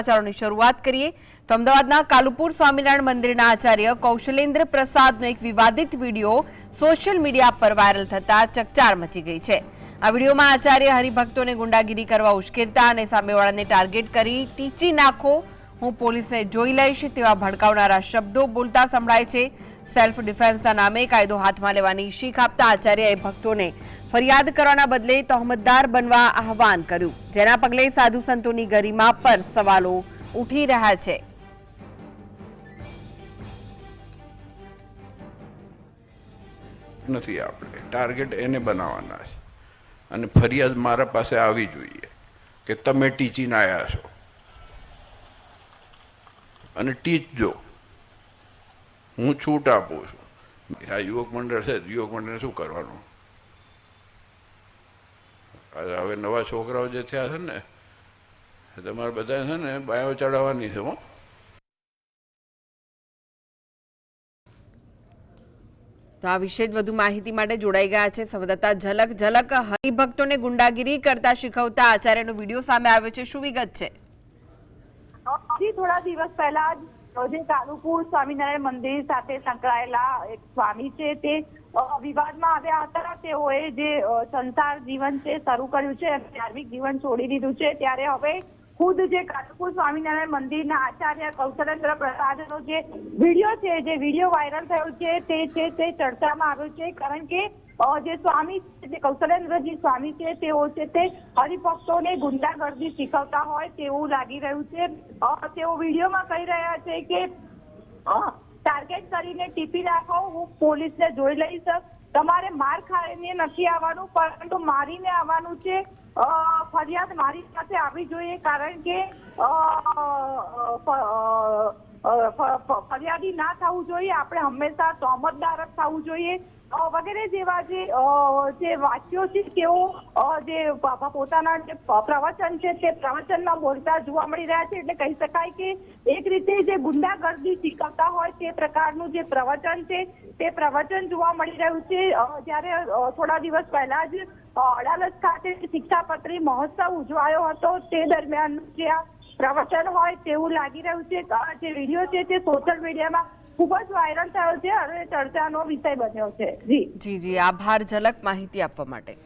સમાચારોની શરૂઆત કરીએ તો અમદાવાદના કાલુપુર સ્વામિનારાયણ મંદિરના આચાર્ય કૌશલેન્દ્ર પ્રસાદનો એક વિવાદિત વિડીયો સોશિયલ મીડિયા પર વાયરલ થતા ચકચાર મચી ગઈ છે। આ વિડીયોમાં આચાર્ય હરિભક્તોને ગુંડાગીરી કરવા ઉશ્કેરતા અને સામેવાળાને ટાર્ગેટ કરી ટીચી નાખો, હું પોલીસને જોઈ લઈશ તેવા ભડકાવનારા શબ્દો બોલતા સંભળાય છે। સેલ્ફ ડિફેન્સના નામે કાયદો હાથમાં લેવાની શીખ આપતા આચાર્યએ ભક્તોને ફરિયાદ કરવાના બદલે તહોમતદાર બનવા આહવાન કર્યું, જેના પગલે સાધુ સંતોની ગરિમા પર સવાલો ઉઠી રહ્યા છે। નથી આપણે ટાર્ગેટ એને બનાવવાના છે અને ફરિયાદ મારા પાસે આવી જોઈએ કે તમે ટીચીને આવ્યા છો અને ટીચજો, હું છૂટ આપું છું। આ યુવક મંડળ છે, યુવક મંડળને શું કરવાનું? હવે નવા છોકરાઓ જે થયા છે ને તમારે બધા છે ને બાયો ચડાવવાની છે હો। તો આ વિશે વધુ માહિતી માટે જોડાઈ ગયા છે સંવાદદાતા ઝલક। ઝલક, હરિભક્તોને ગુંડાગીરી કરતા શીખવતા આચાર્યનો વિડીયો સામે આવ્યો છે, શું વિગત છે? થોડા દિવસ પહેલા જે કાલુપુર સ્વામિનારાયણ મંદિર સાથે સંકળાયેલા એક સ્વામી છે તે વિવાદમાં આવ્યા હતા। તેઓએ જે સંસાર જીવન છે શરૂ કર્યું છે અને ધાર્મિક જીવન છોડી દીધું છે, ત્યારે હવે ખુદ જે કાલુપુર સ્વામિનારાયણ મંદિરના આચાર્ય કૌશલેન્દ્ર પ્રસાદનો જે વિડીયો વાયરલ થયો છે તે ચર્ચામાં આવ્યો છે, કારણ કે જે સ્વામી જે કૌશલેન્દ્રજી સ્વામી છે તેઓ છે તે હરિભક્તોને ગુંડાગર્દી શીખવતા હોય તેવું લાગી રહ્યું છે। તેઓ વિડીયોમાં કહી રહ્યા છે કે ટાર્ગેટ કરીને ટીપી નાખો, હું પોલીસને જોઈ લઈશ, તમારે માર ખાઈને નથી આવવાનું પરંતુ મારીને આવવાનું છે। ફરિયાદ મારી સાથે આવી જોઈએ, કારણ કે ફરિયાદી ના થવું જોઈએ, આપણે હંમેશા તહોમતદાર જ થવું જોઈએ વગેરે જેવા જે વાક્યો છે તેઓ જે પોતાના જે પ્રવચન છે તે પ્રવચનમાં બોલતા જોવા મળી રહ્યા છે। એટલે કહી શકાય કે એક રીતે જે ગુંડાગર્દી શીખવતા હોય તે પ્રકારનું જે પ્રવચન છે તે પ્રવચન જોવા મળી રહ્યું છે। જ્યારે થોડા દિવસ પહેલા જ અડાલજ ખાતે શિક્ષાપત્રી મહોત્સવ ઉજવાયો હતો, તે દરમિયાન જે આ પ્રવચન હોય તેવું લાગી રહ્યું છે। જે વિડીયો છે તે સોશિયલ મીડિયામાં ખૂબ જ વાયરલ થયો છે અને ચર્ચાનો વિષય બન્યો છે। જી, આભાર ઝલક માહિતી આપવા માટે।